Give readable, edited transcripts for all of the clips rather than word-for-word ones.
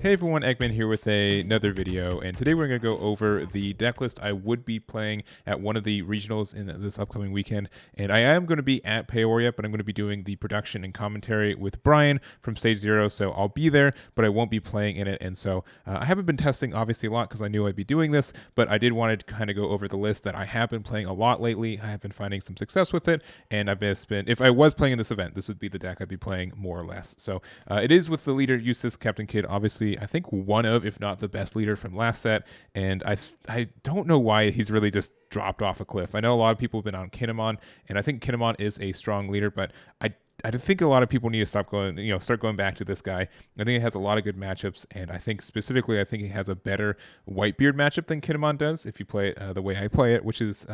Hey everyone, Eggman here with another video, and today we're going to go over the deck list I would be playing at one of the regionals in this upcoming weekend. And I am going to be at Peoria, but I'm going to be doing the production and commentary with Brian from Stage Zero, so I'll be there, but I won't be playing in it. And so I haven't been testing obviously a lot because I knew I'd be doing this, but I did want to kind of go over the list that I have been playing a lot lately. I have been finding some success with it, and I've been, if I was playing in this event, this would be the deck I'd be playing more or less. So it is with the leader Eustass, Captain Kidd, obviously. I think one of, if not the best leader from last set, and I don't know why he's really just dropped off a cliff. I know a lot of people have been on Kinemon, and I think Kinemon is a strong leader, but I think a lot of people need to start going back to this guy. I think he has a lot of good matchups, and I think specifically, I think he has a better Whitebeard matchup than Kinemon does if you play it the way I play it, which is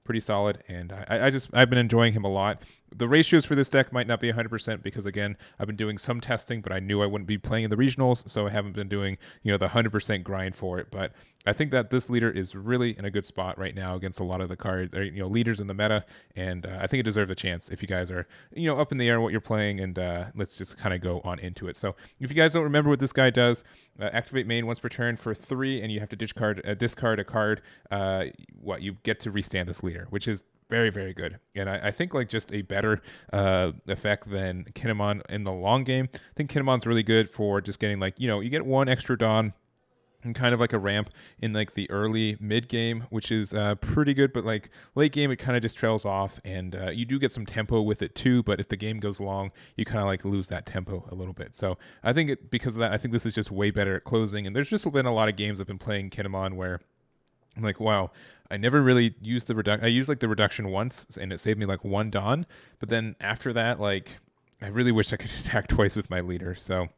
pretty solid. And I've been enjoying him a lot. The ratios for this deck might not be 100% because, again, I've been doing some testing, but I knew I wouldn't be playing in the regionals, so I haven't been doing the 100% grind for it. But I think that this leader is really in a good spot right now against a lot of the cards, leaders in the meta, and I think it deserves a chance if you guys are up in the air what you're playing. And let's just kind of go on into it. So if you guys don't remember what this guy does, activate main once per turn for 3, and you have to discard a card. You get to restand this leader, which is very, very good. And I think like just a better effect than Kinemon in the long game. I think Kinemon's really good for just getting you get one extra Dawn and kind of like a ramp in like the early mid game, which is pretty good, but like late game it kind of just trails off, and you do get some tempo with it too, but if the game goes long you kind of like lose that tempo a little bit. So I think because of that, I think this is just way better at closing. And there's just been a lot of games I've been playing Kinemon where I'm like, wow, I never really used the reduction. I used like the reduction once and it saved me like 1 Dawn, but then after that, like I really wish I could attack twice with my leader. So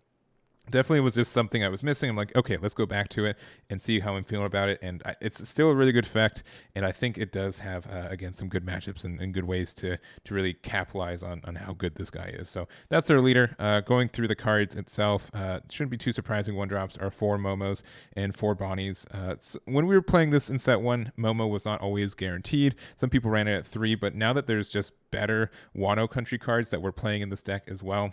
definitely was just something I was missing. I'm like, okay, let's go back to it and see how I'm feeling about it. And it's still a really good effect, and I think it does have again some good matchups and good ways to really capitalize on how good this guy is. So that's our leader. Going through the cards itself, shouldn't be too surprising. 1-drops are 4 Momos and 4 Bonnies. So when we were playing this in set 1, Momo was not always guaranteed. Some people ran it at 3, but now that there's just better Wano country cards that we're playing in this deck as well,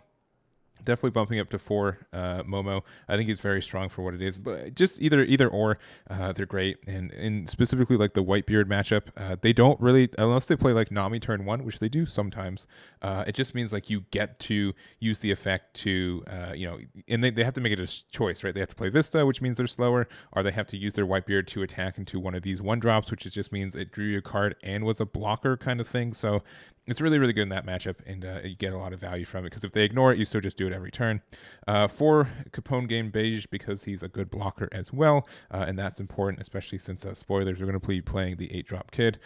definitely bumping up to 4 Momo. I think he's very strong for what it is, but just either or, they're great. And specifically like the Whitebeard matchup, they don't really, unless they play like Nami turn 1, which they do sometimes, it just means like you get to use the effect to, and they have to make it a choice, right? They have to play Vista, which means they're slower, or they have to use their Whitebeard to attack into one of these 1-drops, which just means it drew you a card and was a blocker kind of thing. So it's really, really good in that matchup, and you get a lot of value from it because if they ignore it, you still just do it every turn. 4 Capone game Beige because he's a good blocker as well, and that's important, especially since spoilers, we're going to be playing the 8-drop Kid.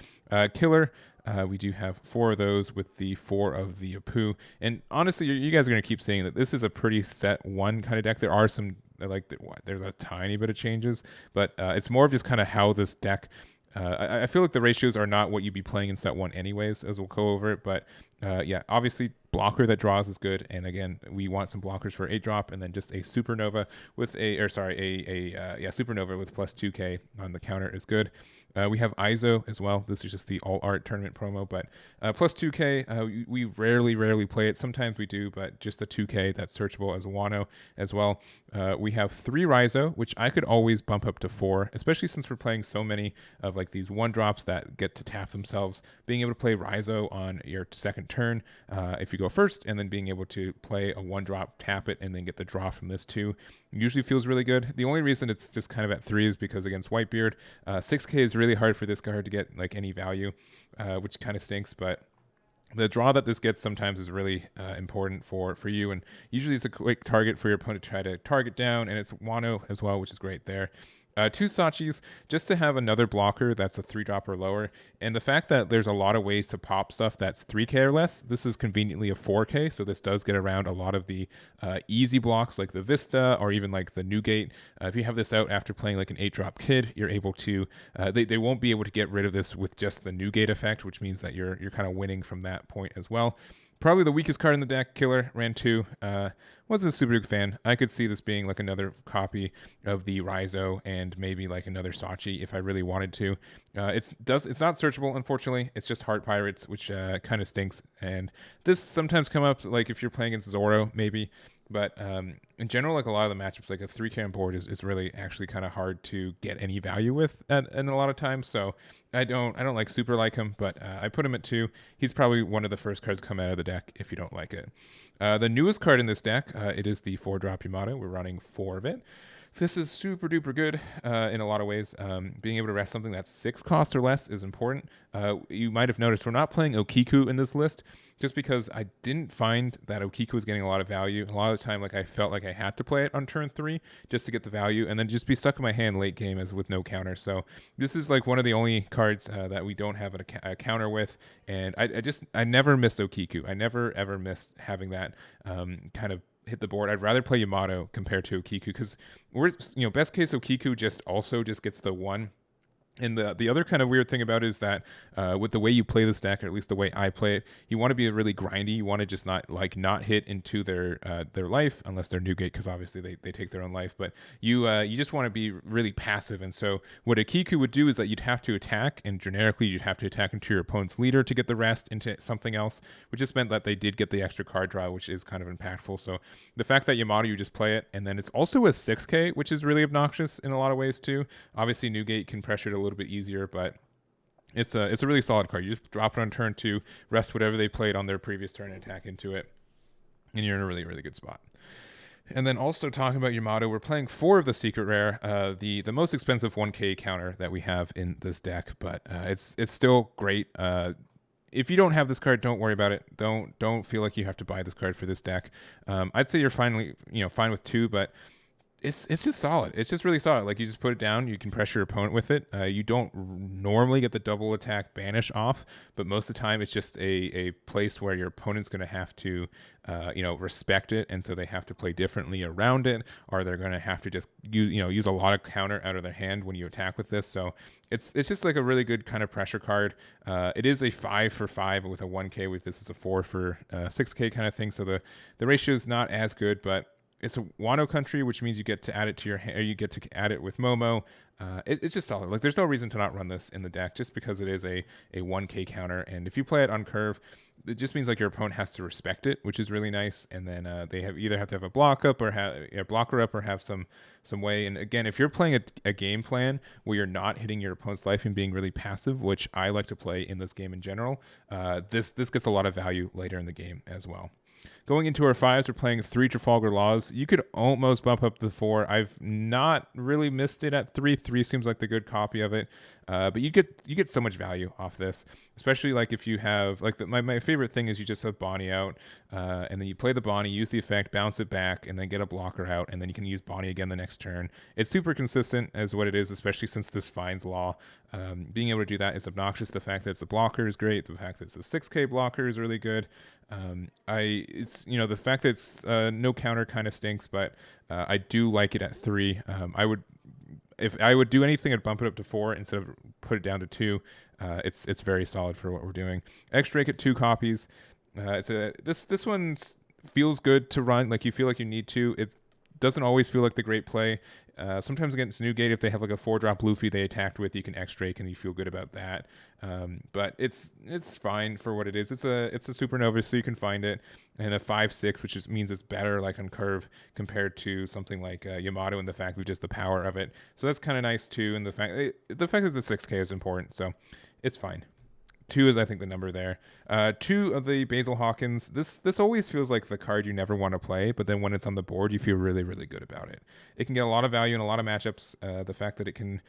Killer, we do have 4 of those with the 4 of the Apu, and honestly, you guys are going to keep saying that this is a pretty set 1 kind of deck. There are some there's a tiny bit of changes, but it's more of just kind of how this deck. I feel like the ratios are not what you'd be playing in set 1 anyways, as we'll go over it. But yeah, obviously blocker that draws is good. And again, we want some blockers for 8-drop, and then just a Supernova with Supernova with plus 2k on the counter is good. We have ISO as well. This is just the all art tournament promo, but plus 2k, we rarely play it. Sometimes we do, but just a 2k that's searchable as Wano as well. We have 3 Raizo, which I could always bump up to 4, especially since we're playing so many of like these 1-drops that get to tap themselves. Being able to play Raizo on your second turn, if you go first, and then being able to play a 1-drop, tap it, and then get the draw from this too, usually feels really good. The only reason it's just kind of at 3 is because against Whitebeard, 6k is really hard for this card to get like any value, which kind of stinks, but the draw that this gets sometimes is really important for you, and usually it's a quick target for your opponent to try to target down, and it's Wano as well, which is great there. 2 Sachis, just to have another blocker that's a 3-drop or lower. And the fact that there's a lot of ways to pop stuff that's 3k or less, this is conveniently a 4k, so this does get around a lot of the easy blocks like the Vista or even like the Newgate. If you have this out after playing like an 8-drop Kid, you're able to, they won't be able to get rid of this with just the Newgate effect, which means that you're kind of winning from that point as well. Probably the weakest card in the deck, Killer, ran 2. Wasn't a super big fan. I could see this being like another copy of the Raizo and maybe like another Sachi if I really wanted to. It's not searchable, unfortunately. It's just Heart Pirates, which kind of stinks. And this sometimes come up like if you're playing against Zoro, maybe. But in general, like a lot of the matchups, like a 3K on board is really actually kind of hard to get any value with and a lot of times. So I don't like super like him, but I put him at 2. He's probably one of the first cards to come out of the deck if you don't like it. The newest card in this deck, it is the 4-drop Yamato. We're running 4 of it. This is super duper good in a lot of ways. Being able to rest something that's 6 cost or less is important. You might have noticed we're not playing Okiku in this list just because I didn't find that Okiku was getting a lot of value. A lot of the time, like I felt like I had to play it on turn 3 just to get the value and then just be stuck in my hand late game as with no counter. So this is like one of the only cards that we don't have a counter with. And I never missed Okiku. I never ever missed having that kind of hit the board. I'd rather play Yamato compared to Okiku because best case Okiku just gets the 1. And the other kind of weird thing about it is that with the way you play this deck, or at least the way I play it, you want to be really grindy. You want to just not hit into their life unless they're Newgate, because obviously they take their own life. But you just want to be really passive. And so what a Kiku would do is that you'd have to attack, and generically you'd have to attack into your opponent's leader to get the rest into something else, which just meant that they did get the extra card draw, which is kind of impactful. So the fact that Yamato, you just play it, and then it's also a 6K, which is really obnoxious in a lot of ways too. Obviously Newgate can pressure it a little bit easier, but it's a really solid card. You just drop it on turn 2, rest whatever they played on their previous turn, and attack into it, and you're in a really, really good spot. And then also talking about Yamato, we're playing 4 of the secret rare, the most expensive 1K counter that we have in this deck, but it's still great. If you don't have this card, don't worry about it. Don't feel like you have to buy this card for this deck. I'd say you're fine with 2, but it's just solid. It's just really solid. Like, you just put it down, you can pressure your opponent with it. You don't normally get the double attack banish off, but most of the time it's just a place where your opponent's going to have to respect it, and so they have to play differently around it, or they're going to have to just use a lot of counter out of their hand when you attack with this. So it's just like a really good kind of pressure card. It is a 5 for 5 with a 1K. With this is a 4 for 6K kind of thing. So the ratio is not as good, but it's a Wano country, which means you get to add it to your hand, or you get to add it with Momo. It's just solid. Like, there's no reason to not run this in the deck just because it is a 1K counter. And if you play it on curve, it just means like your opponent has to respect it, which is really nice. And then they either have to have a block up or have a blocker up, or have some way. And again, if you're playing a game plan where you're not hitting your opponent's life and being really passive, which I like to play in this game in general, this gets a lot of value later in the game as well. Going into our 5s, we're playing 3 Trafalgar Laws. You could almost bump up the 4. I've not really missed it at 3. 3 seems like the good copy of it. But you get so much value off this, especially like if you have like my favorite thing is you just have Bonnie out, and then you play the Bonnie, use the effect, bounce it back, and then get a blocker out, and then you can use Bonnie again the next turn. It's super consistent as what it is, especially since this finds law. Being able to do that is obnoxious. The fact that it's a blocker is great. The fact that it's a 6K blocker is really good. The fact that it's no counter kind of stinks, but I do like it at 3. If I would do anything, I'd bump it up to 4 instead of put it down to 2. It's very solid for what we're doing. X-Drake at 2 copies. This one feels good to run. Like, you feel like you need to. It doesn't always feel like the great play. Sometimes against Newgate, if they have like a 4-drop Luffy they attacked with, you can X-Drake and you feel good about that. But it's fine for what it is. It's a supernova, so you can find it. And a 5/6, which means it's better like on curve compared to something like Yamato, and the fact of just the power of it. So that's kind of nice too. And the fact that it's a 6K is important, so it's fine. 2 is, I think, the number there. 2 of the Basil Hawkins. This always feels like the card you never want to play, but then when it's on the board, you feel really, really good about it. It can get a lot of value in a lot of matchups. The fact that it can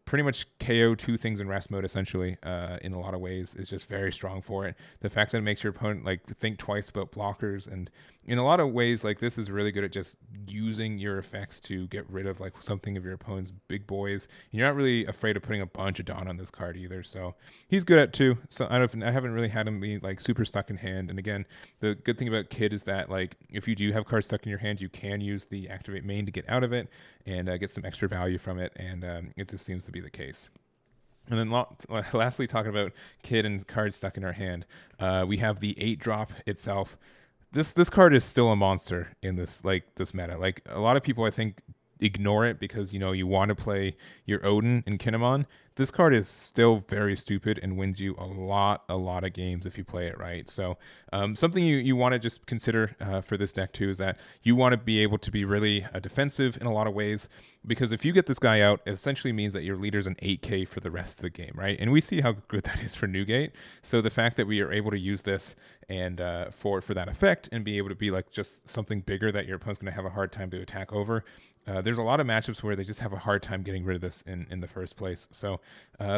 pretty much KO 2 things in rest mode, essentially, in a lot of ways, is just very strong for it. The fact that it makes your opponent like think twice about blockers, and in a lot of ways, like, this is really good at just using your effects to get rid of like something of your opponent's big boys. And you're not really afraid of putting a bunch of Dawn on this card either. So he's good at 2. So I haven't really had him be like super stuck in hand. And again, the good thing about Kid is that, like, if you do have cards stuck in your hand, you can use the activate main to get out of it and get some extra value from it. And it just seems to be the case. And then lastly, talking about Kid and cards stuck in our hand, we have the 8-drop itself. This card is still a monster in this meta. Like, a lot of people, I think, ignore it because you want to play your Odin and Kinemon, this card is still very stupid and wins you a lot of games if you play it right. So something you want to just consider for this deck too is that you want to be able to be really defensive in a lot of ways, because if you get this guy out, it essentially means that your leader's an 8k for the rest of the game, right? And we see how good that is for Newgate. So the fact that we are able to use this and for that effect and be able to be like just something bigger that your opponent's going to have a hard time to attack over. There's a lot of matchups where they just have a hard time getting rid of this in the first place. So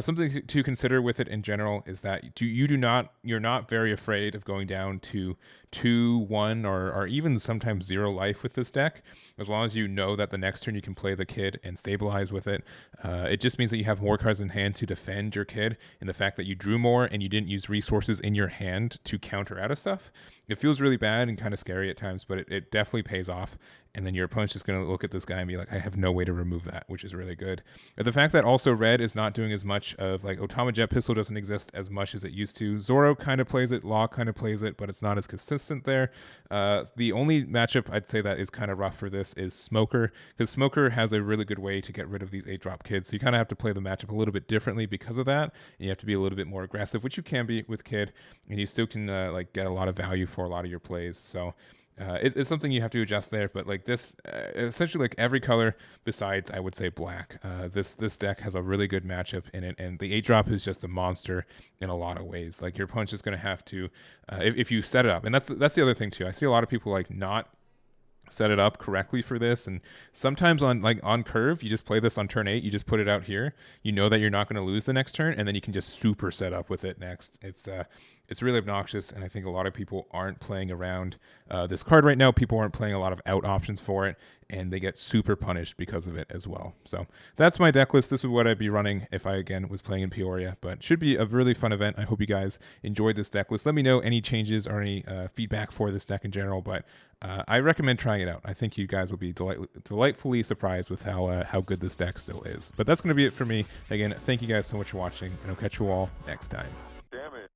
something to consider with it in general is that you're not very afraid of going down to 2-1 or even sometimes 0 life with this deck, as long as you know that the next turn you can play the kid and stabilize with it. It just means that you have more cards in hand to defend your kid, and the fact that you drew more and you didn't use resources in your hand to counter out of stuff. It feels really bad and kind of scary at times, but it definitely pays off. And then your opponent's just going to look at this guy and be like, I have no way to remove that, which is really good. But the fact that also red is not doing as much of, like, Otama Jet Pistol doesn't exist as much as it used to. Zoro kind of plays it, Law kind of plays it, but it's not as consistent there. The only matchup I'd say that is kind of rough for this is Smoker, because Smoker has a really good way to get rid of these 8-drop kids. So you kind of have to play the matchup a little bit differently because of that. And you have to be a little bit more aggressive, which you can be with Kid, and you still can like get a lot of value for a lot of your plays. So it's something you have to adjust there, but like this, essentially like every color besides, I would say, black, this deck has a really good matchup in it, and the 8-drop is just a monster in a lot of ways. Like your opponent's just going to have to, if you set it up, and that's the other thing too. I see a lot of people like not set it up correctly for this, and sometimes on curve you just play this on turn 8, you just put it out here, you know that you're not going to lose the next turn, and then you can just super set up with it next. It's really obnoxious, and I think a lot of people aren't playing around this card right now. People aren't playing a lot of out options for it, and they get super punished because of it as well. So that's my deck list. This is what I'd be running if I, again, was playing in Peoria, but should be a really fun event. I hope you guys enjoyed this deck list. Let me know any changes or any feedback for this deck in general, but I recommend trying it out. I think you guys will be delightfully surprised with how good this deck still is. But that's going to be it for me. Again, thank you guys so much for watching, and I'll catch you all next time. Damn it. Damn it.